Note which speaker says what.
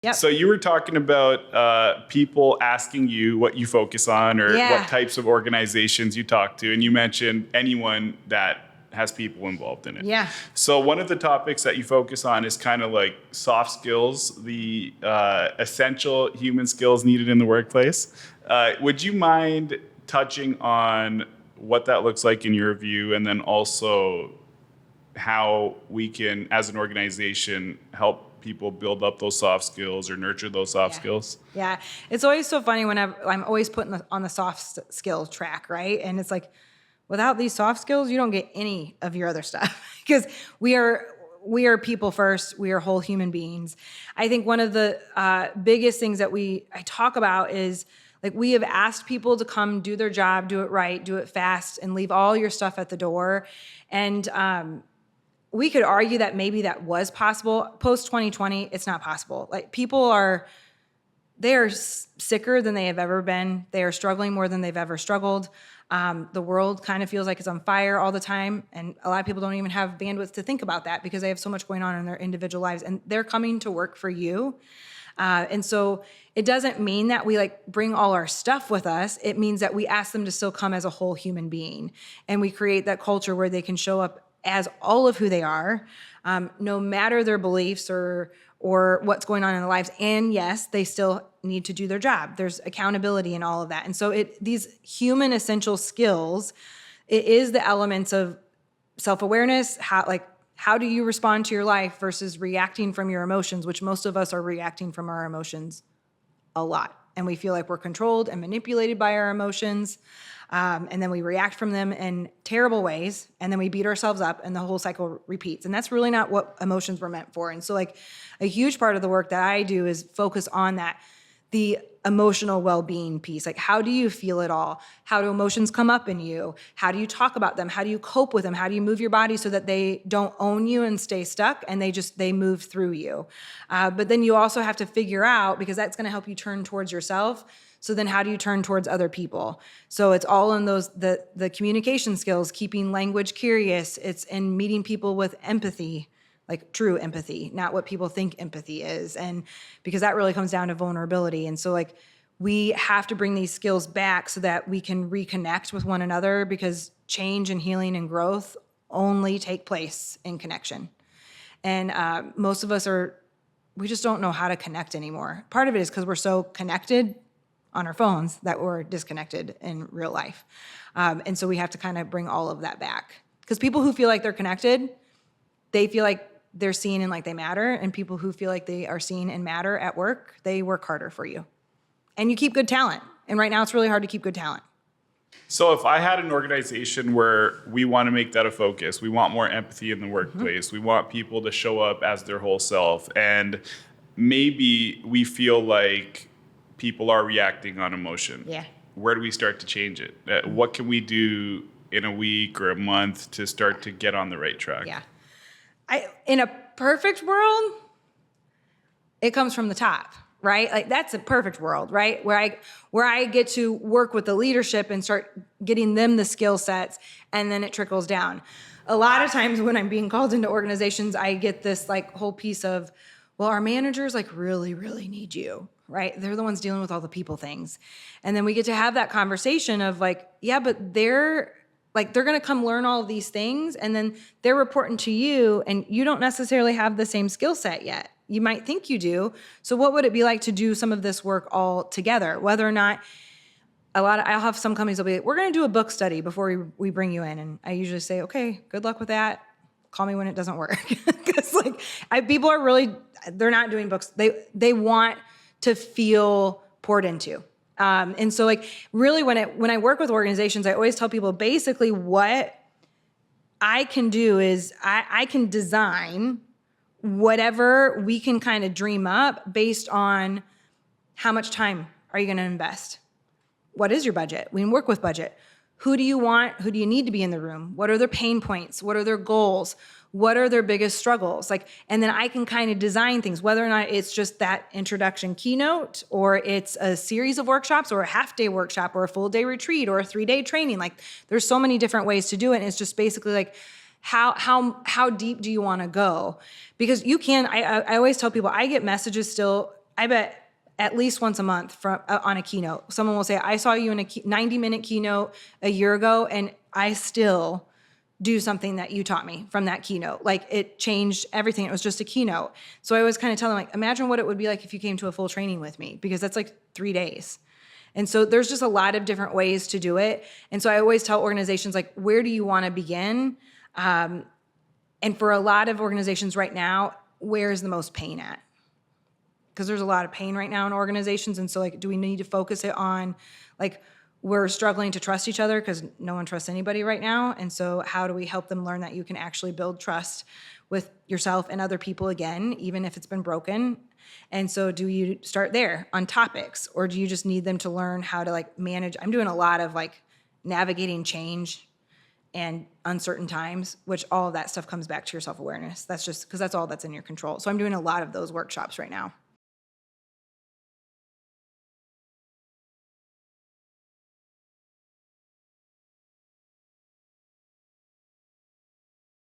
Speaker 1: Yep.
Speaker 2: So you were talking about people asking you what you focus on or
Speaker 1: Yeah.
Speaker 2: what types of organizations you talk to. And you mentioned anyone that has people involved in it.
Speaker 1: Yeah.
Speaker 2: So one of the topics that you focus on is kind of like soft skills, the essential human skills needed in the workplace. Would you mind touching on what that looks like in your view, and then also how we can, as an organization, help people build up those soft skills or nurture those soft skills?
Speaker 1: Yeah. It's always so funny when I'm always put on the soft skill track, right? And it's like, without these soft skills, you don't get any of your other stuff because we are people first. We are whole human beings. I think one of the biggest things that I talk about is like we have asked people to come do their job, do it right, do it fast, and leave all your stuff at the door. And we could argue that maybe that was possible. Post 2020, it's not possible. Like they are sicker than they have ever been. They are struggling more than they've ever struggled. The world kind of feels like it's on fire all the time. And a lot of people don't even have bandwidth to think about that because they have so much going on in their individual lives. And they're coming to work for you. And so it doesn't mean that we like bring all our stuff with us. It means that we ask them to still come as a whole human being. And we create that culture where they can show up as all of who they are, no matter their beliefs or what's going on in their lives. And yes, they still need to do their job. There's accountability and all of that. And so these human essential skills, it is the elements of self-awareness, how do you respond to your life versus reacting from your emotions, which most of us are reacting from our emotions a lot. And we feel like we're controlled and manipulated by our emotions. And then we react from them in terrible ways, and then we beat ourselves up, and the whole cycle repeats. And that's really not what emotions were meant for. And so like a huge part of the work that I do is focus on that, the emotional well-being piece. Like, how do you feel it all? How do emotions come up in you? How do you talk about them? How do you cope with them? How do you move your body so that they don't own you and stay stuck and they move through you? But then you also have to figure out, because that's going to help you turn towards yourself. So then how do you turn towards other people? So it's all in the communication skills, keeping language curious. It's in meeting people with empathy, like true empathy, not what people think empathy is. And because that really comes down to vulnerability. And so like we have to bring these skills back so that we can reconnect with one another, because change and healing and growth only take place in connection. And most of us we just don't know how to connect anymore. Part of it is because we're so connected on our phones that we're disconnected in real life. And so we have to kind of bring all of that back. Because people who feel like they're connected, they feel like they're seen and like they matter. And people who feel like they are seen and matter at work, they work harder for you. And you keep good talent. And right now it's really hard to keep good talent.
Speaker 2: So if I had an organization where we want to make that a focus, we want more empathy in the workplace, we want people to show up as their whole self, and maybe we feel like people are reacting on emotion.
Speaker 1: Yeah.
Speaker 2: Where do we start to change it? What can we do in a week or a month to start to get on the right track?
Speaker 1: Yeah. In a perfect world, it comes from the top, right? Like that's a perfect world, right? Where I get to work with the leadership and start getting them the skill sets, and then it trickles down. A lot of times when I'm being called into organizations, I get this like whole piece of, well, our managers like really, really need you, right? They're the ones dealing with all the people things. And then we get to have that conversation of like, yeah, but they're going to come learn all of these things, and then they're reporting to you, and you don't necessarily have the same skill set yet. You might think you do. So what would it be like to do some of this work all together? Whether or not I'll have some companies that'll be like, we're going to do a book study before we bring you in. And I usually say, okay, good luck with that. Call me when it doesn't work. Because people are really, they're not doing books. They want to feel poured into. And so like really when I work with organizations, I always tell people basically what I can do is I can design whatever we can kind of dream up based on how much time are you going to invest? What is your budget? We can work with budget. Who do you want? Who do you need to be in the room? What are their pain points? What are their goals? What are their biggest struggles? And then I can kind of design things, whether or not it's just that introduction keynote, or it's a series of workshops, or a half-day workshop, or a full-day retreat, or a 3-day training. There's so many different ways to do it. And it's just basically like, how deep do you want to go? Because you can, I always tell people, I get messages still. I bet at least once a month on a keynote, someone will say, I saw you in a 90-minute keynote a year ago, and I still do something that you taught me from that keynote. Like, it changed everything. It was just a keynote. So I always kind of tell them, like, imagine what it would be like if you came to a full training with me, because that's like 3 days. And so there's just a lot of different ways to do it. And so I always tell organizations, like, where do you want to begin? And for a lot of organizations right now, where is the most pain at? Because there's a lot of pain right now in organizations. And so, like, do we need to focus it on, like, we're struggling to trust each other because no one trusts anybody right now. And so how do we help them learn that you can actually build trust with yourself and other people again, even if it's been broken? And so do you start there on topics, or do you just need them to learn how to, like, manage? I'm doing a lot of, like, navigating change and uncertain times, which all of that stuff comes back to your self-awareness. That's just because that's all that's in your control. So I'm doing a lot of those workshops right now.